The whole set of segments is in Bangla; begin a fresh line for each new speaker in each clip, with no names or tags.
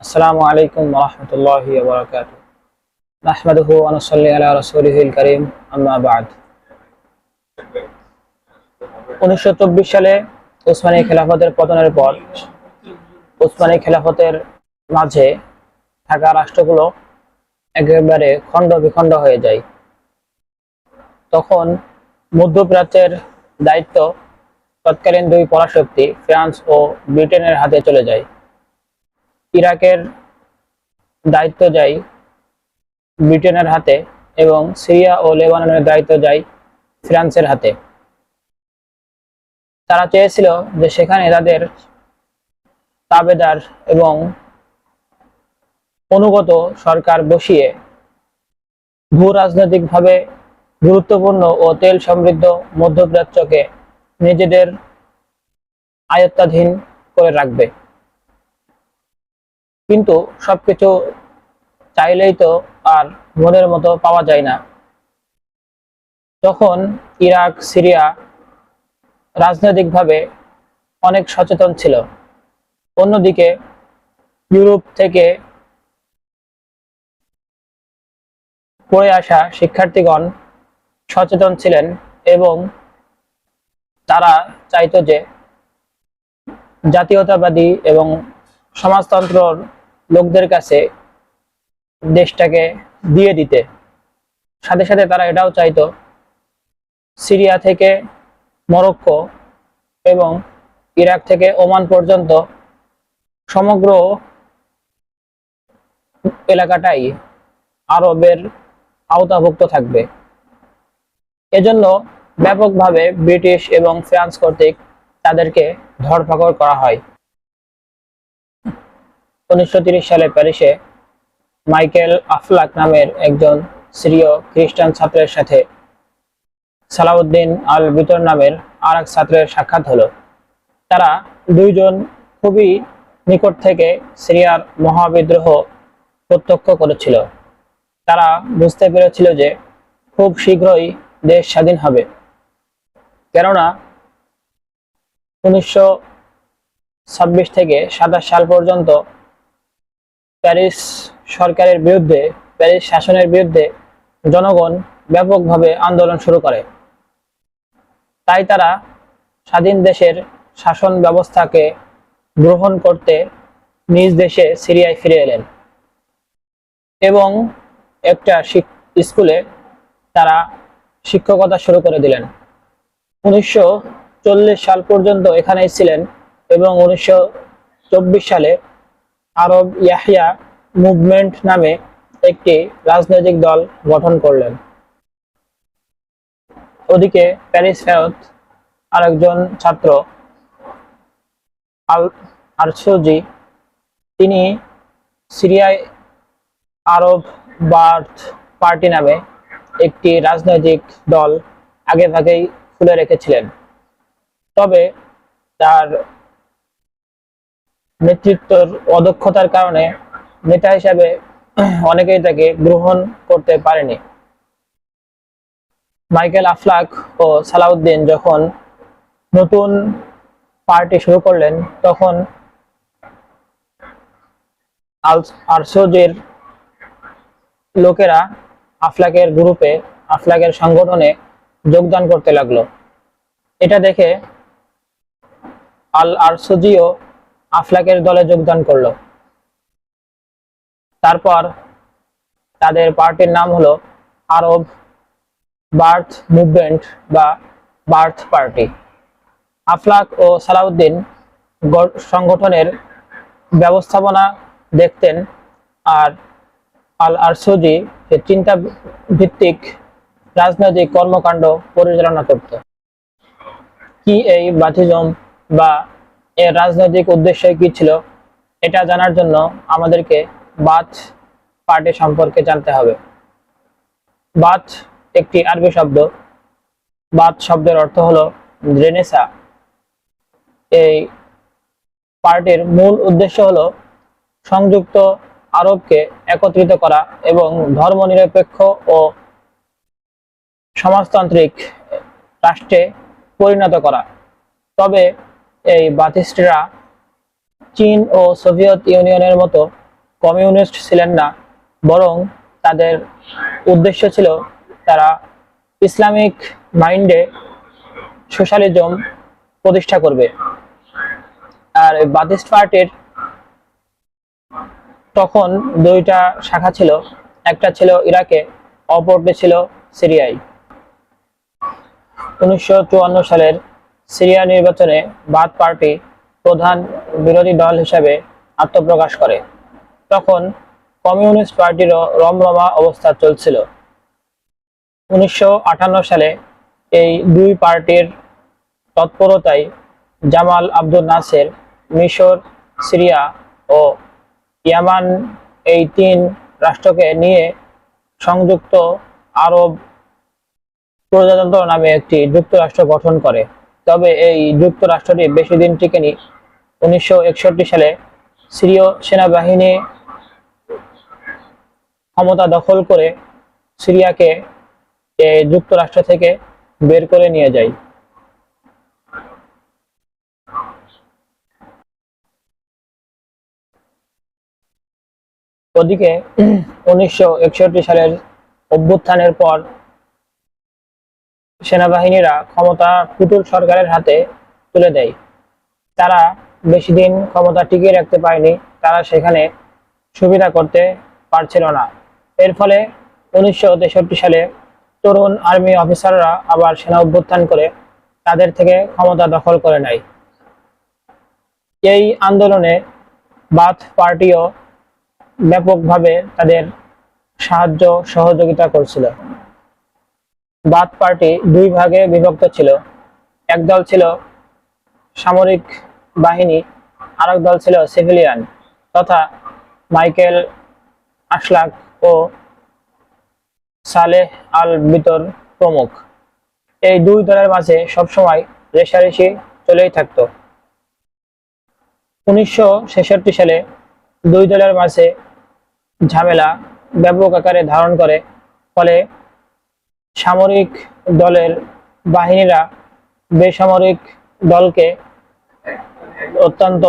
আসসালামু আলাইকুম ওয়া রাহমাতুল্লাহি ওয়া বারাকাতুহু। নাহমাদুহু ওয়া নুসাল্লি আলা রাসূলিহিল কারীম, আম্মা বা'দ। 1924 সালে উসমানী খেলাফতের পতনের পর উসমানী খেলাফতের মাঝে থাকা রাষ্ট্রগুলো একেবারে খণ্ড বিখণ্ড হয়ে যায়। তখন মধ্যপ্রাচ্যের দায়িত্ব তৎকালীন দুই পরাশক্তি ফ্রান্স ও ব্রিটেনের হাতে চলে যায়। ইরাকের দায়িত্ব যায় ব্রিটেনের হাতে এবং সিরিয়া ও লেবাননের দায়িত্ব যায় ফ্রান্সের হাতে। তারা চেয়েছিল যে সেখানে তাদের তাবেদার এবং অনুগত সরকার বসিয়ে ভূ রাজনৈতিকভাবে গুরুত্বপূর্ণ ও তেল সমৃদ্ধ মধ্যপ্রাচ্যকে নিজেদের আয়ত্তাধীন করে রাখবে। কিন্তু সবকিছু চাইলেই তো আর মনের মতো পাওয়া যায় না। তখন ইরাক, সিরিয়া রাজনৈতিকভাবে অনেক সচেতন ছিল। অন্যদিকে ইউরোপ থেকে পড়ে আসা শিক্ষার্থীগণ সচেতন ছিলেন এবং তারা চাইতো যে জাতীয়তাবাদী এবং সমাজতন্ত্রর লোকদের কাছে দেশটাকে দিয়ে দিতে। সাথে সাথে তারা এটাও চাইতো সিরিয়া থেকে মরক্কো এবং ইরাক থেকে ওমান পর্যন্ত সমগ্র এলাকাটাই আরবের আওতাভুক্ত থাকবে। এজন্য ব্যাপকভাবে ব্রিটিশ এবং ফ্রান্স কর্তৃক তাদেরকে ধরপাকড় করা হয়। 1930 সালে প্যারিসে মাইকেল আফলাক নামের একজন সিরীয় খ্রিস্টান ছাত্রের সাথে সালাউদ্দিন আল বিতর নামের আর এক ছাত্রের সাক্ষাৎ হলো। তারা দুইজন খুবই নিকট থেকে সিরিয়ার মহাবিদ্রোহ প্রত্যক্ষ করেছিল। তারা বুঝতে পেরেছিল যে খুব শীঘ্রই দেশ স্বাধীন হবে, কেননা 1926 থেকে 27 সাল পর্যন্ত প্যারিস সরকারের বিরুদ্ধে, প্যারিস শাসনের বিরুদ্ধে জনগণ ব্যাপকভাবে আন্দোলন শুরু করে। তাই তারা স্বাধীন দেশের শাসন ব্যবস্থাকে গ্রহণ করতে নিজ দেশে সিরিয়ায় ফিরে এলেন এবং একটা স্কুলে তারা শিক্ষকতা শুরু করে দিলেন। 1940 সাল পর্যন্ত এখানেই ছিলেন এবং 1924 সালে আরব ইয়াহিয়া মুভমেন্ট নামে একটি রাজনৈতিক দল গঠন করলেন। ওদিকে প্যারিস ফেরত আরেকজন ছাত্র আল আরসুজি, তিনি সিরিয়ায় আরব বার্থ পার্টি নামে একটি রাজনৈতিক দল আগেভাগেই খুলে রেখেছিলেন। তবে তার নেতৃত্বের অদক্ষতার কারণে নেতা হিসাবে অনেকেই তাকে গ্রহণ করতে পারেনি। মাইকেল আফলাক ও সালাউদ্দিন যখন নতুন পার্টি শুরু করলেন, তখন আরসুজির লোকেরা আফলাকের গ্রুপে, আফলাকের সংগঠনে যোগদান করতে লাগলো। এটা দেখে আল আরসুজিও আফলাকের দলে যোগদান করলো। তারপর তাদের পার্টির নাম হলো আরব বার্থ মুভমেন্ট বা বার্থ পার্টি। আফলাক ও সালাউদ্দিন সংগঠনের ব্যবস্থাপনা দেখতেন আর আল আরসুজি চিন্তা ভিত্তিক রাজনৈতিক কর্মকাণ্ড পরিচালনা করত। কি এই বাথিজম বা এর রাজনৈতিক উদ্দেশ্য কি ছিল, এটা জানার জন্য আমাদেরকে বাথ পার্টি সম্পর্কে জানতে হবে। বাথ একটি আরবি শব্দ। বাথ শব্দের অর্থ হলো রেনেসা। এই পার্টির মূল উদ্দেশ্য হলো সংযুক্ত আরবকে একত্রিত করা এবং ধর্মনিরপেক্ষ ও সমাজতান্ত্রিক রাষ্ট্রে পরিণত করা। তবে এই বাথিস্টরা চীন ও সোভিয়েত ইউনিয়নের মতো কমিউনিস্ট ছিলেন না, বরং তাদের উদ্দেশ্য ছিল তারা ইসলামিক মাইন্ডে সোশ্যালিজম প্রতিষ্ঠা করবে। আর বাথিস্ট পার্টির তখন দুইটা শাখা ছিল, একটা ছিল ইরাকে, অপরটি ছিল সিরিয়ায়। 1954 সালের সিরিয়া নির্বাচনে বাথ পার্টি প্রধান বিরোধী দল হিসেবে আত্মপ্রকাশ করে। তখন কমিউনিস্ট পার্টিরও রমরমা অবস্থা চলছিল। 1958 সালে এই দুই পার্টির তৎপরতায় জামাল আব্দুল নাসের মিশর, সিরিয়া ও ইয়ামান এই তিন রাষ্ট্রকে নিয়ে সংযুক্ত আরব প্রজাতন্ত্র নামে একটি যুক্তরাষ্ট্র গঠন করে। তবে এই যুক্তরাষ্ট্রটি বেশি দিন টিকেনি। 1961 সালে সিরীয় সেনাবাহিনী ক্ষমতা দখল করে সিরিয়াকে এই যুক্তরাষ্ট্র থেকে বের করে নিয়ে যায়। ওদিকে 1961 সালের অভ্যুত্থানের পর সেনাবাহিনীরা ক্ষমতা পুতুল সরকারের হাতে তুলে দেয়। তারা বেশি দিন ক্ষমতা টিকিয়ে রাখতে পারেনি, তারা সেখানে সুবিধা করতে পারছিল না। এর ফলে 1963 সালে তরুণ আর্মি অফিসাররা আবার সেনা অভ্যুত্থান করে তাদের থেকে ক্ষমতা দখল করে নেয়। এই আন্দোলনে বাথ পার্টিও ব্যাপকভাবে তাদের সাহায্য সহযোগিতা করছিল। বাথ পার্টি দুই ভাগে বিভক্ত ছিল। একদল ছিল সামরিক বাহিনী, আরেক দল ছিল সিভিলিয়ান, তথা মাইকেল আশলাক ও সালেহ আল বিতর প্রমুখ। এই দুই দলের মাঝে সবসময় রেষারেষি চলেই থাকত। 1966 সালে দুই দলের মাঝে ঝামেলা ব্যাপক আকারে ধারণ করে, ফলে সামরিক দলের বাহিনীরা বেসামরিক দলকে অত্যন্ত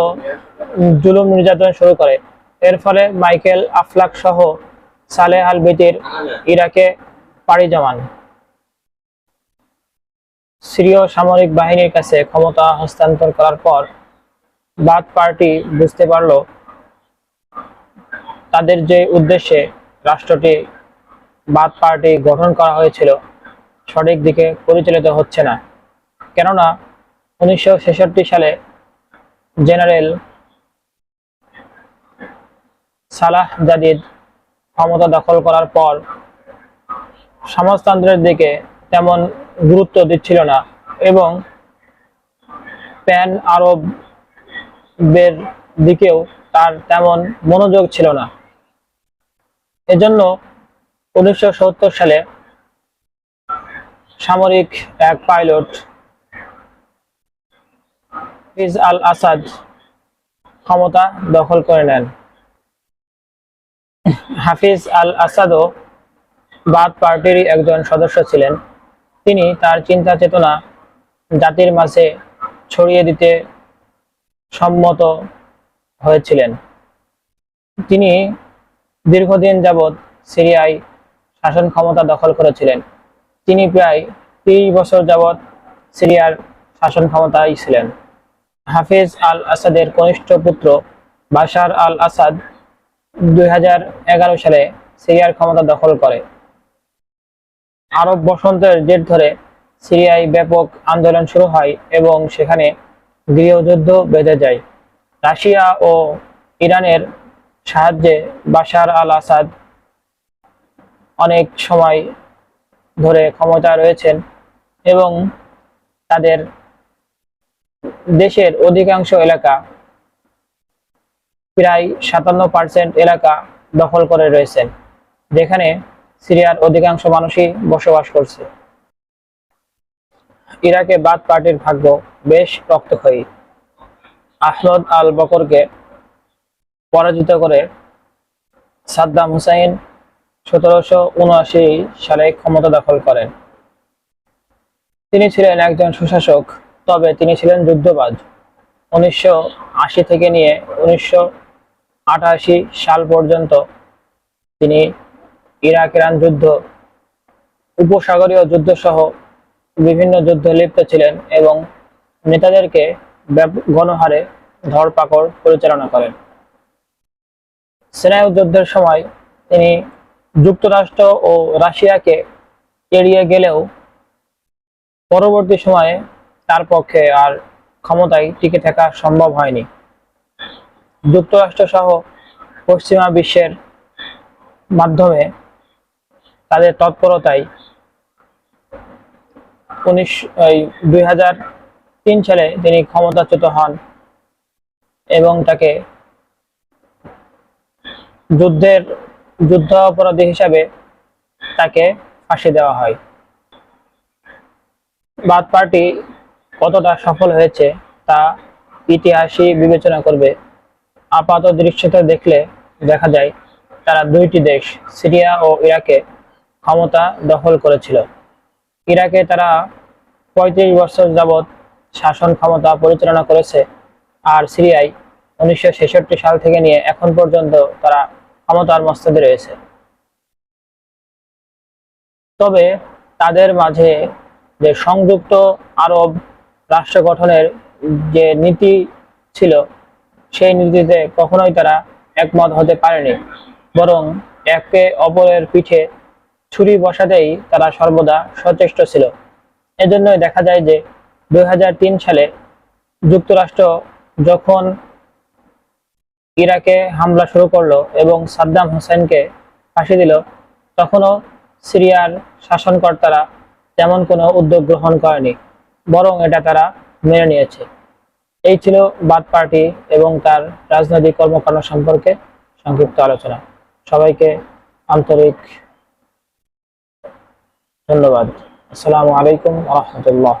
জুলুম নির্যাতন শুরু করে। এর ফলে মাইকেল আফলাক সহ সালেহ আল বিতির ইরাকে পাড়ি জমান। সিরীয় সামরিক বাহিনীর কাছে ক্ষমতা হস্তান্তর করার পর বাথ পার্টি বুঝতে পারল তাদের যে উদ্দেশ্যে রাষ্ট্রটি বাথ পার্টি গঠন করা হয়েছিল সঠিক দিকে পরিচালিত হচ্ছে না। কেননা 1966 সালে জেনারেল সালাহ জাদিদ ক্ষমতা দখল করার পর সমাজতন্ত্রের দিকে তেমন গুরুত্ব দিচ্ছিল না এবং প্যান আরবের দিকেও তার তেমন মনোযোগ ছিল না। এজন্য 1970 সালে সামরিক এক পাইলট হাফিজ আল আসাদ ক্ষমতা দখল করে নেন। হাফিজ আল আসাদও বাথ পার্টির একজন সদস্য ছিলেন। তিনি তার চিন্তা চেতনা জাতির মাঝে ছড়িয়ে দিতে সম্মত হয়েছিলেন। তিনি দীর্ঘদিন যাবৎ সিরিয়ায় শাসন ক্ষমতা দখল করেছিলেন। তিনি প্রায় 30 বছর যাবৎ সিরিয়ার শাসন ক্ষমতায় ছিলেন। হাফিজ আল আসাদের কনিষ্ঠ পুত্র বাশার আল আসাদ 2011 সালে সিরিয়ার ক্ষমতা দখল করে। আরব বসন্তের জের ধরে সিরিয়ায় ব্যাপক আন্দোলন শুরু হয় এবং সেখানে গৃহযুদ্ধ বেঁধে যায়। রাশিয়া ও ইরানের সাহায্যে বাশার আল আসাদ অনেক সময় ধরে ক্ষমতায় রয়েছেন এবং তাদের দেশের অধিকাংশ এলাকা, প্রায় 57% এলাকা দখল করে রয়েছেন, যেখানে সিরিয়ার অধিকাংশ মানুষই বসবাস করছে। ইরাকে বাথ পার্টির ভাগ্য বেশ রক্তক্ষয়ী। আহমদ আল বকরকে পরাজিত করে সাদ্দাম হুসাইন 1779 সালে ক্ষমতা দখল করেন। তিনি ছিলেন একজন সুশাসক, তবে তিনি ছিলেন যুদ্ধবাজ। 1980 থেকে নিয়ে 1988 সাল পর্যন্ত তিনি ইরাক ইরান যুদ্ধ, উপসাগরীয় যুদ্ধ সহ বিভিন্ন যুদ্ধে লিপ্ত ছিলেন এবং নেতাদেরকে গণহারে ধরপাকড় পরিচালনা করেন। সিনাই যুদ্ধের সময় তিনি যুক্তরাষ্ট্র ও রাশিয়াকে এড়িয়ে গেলেও পরবর্তী সময়ে তার পক্ষে আর ক্ষমতায় টিকে থাকা সম্ভব হয়নি। যুক্তরাষ্ট্র সহ পশ্চিমা বিশ্বের মাধ্যমে তাদের তৎপরতায় 2003 সালে তিনি ক্ষমতাচ্যুত হন এবং তাকে যুদ্ধাপরাধী হিসাবে তাকে ফাঁসি দেওয়া হয়। বাথ পার্টি কতটা সফল হয়েছে তা ইতিহাসই বিবেচনা করবে। আপাত দৃশ্যতে দেখলে দেখা যায় তারা দুইটি দেশ সিরিয়া ও ইরাকে ক্ষমতা দখল করেছিল। ইরাকে তারা 35 বছর যাবৎ শাসন ক্ষমতা পরিচালনা করেছে, আর সিরিয়ায় 1966 সাল থেকে নিয়ে এখন পর্যন্ত তারা ক্ষমতার মস্তদে রয়েছে। তবে তাদের মাঝে যে সংযুক্ত আরব রাষ্ট্র গঠনের যে নীতি ছিল, সেই নীতিতে কখনোই তারা একমত হতে পারেনি, বরং একে অপরের পিঠে ছুরি বসাতেই তারা সর্বদা সচেষ্ট ছিল। এজন্যই দেখা যায় যে 2003 সালে যুক্তরাষ্ট্র যখন ইরাকে হামলা শুরু করলো এবং সাদ্দাম হোসেনকে ফাঁসি দিল, তখনও সিরিয়ার শাসনকর্তারা তেমন কোনো উদ্যোগ গ্রহণ করেনি, বরং এটা তারা মেনে নিয়েছে। এই ছিল বাথ পার্টি এবং তার রাজনৈতিক কর্মকাণ্ড সম্পর্কে সংক্ষিপ্ত আলোচনা। সবাইকে আন্তরিক ধন্যবাদ। আসসালামু আলাইকুম ওয়া রাহমাতুল্লাহ।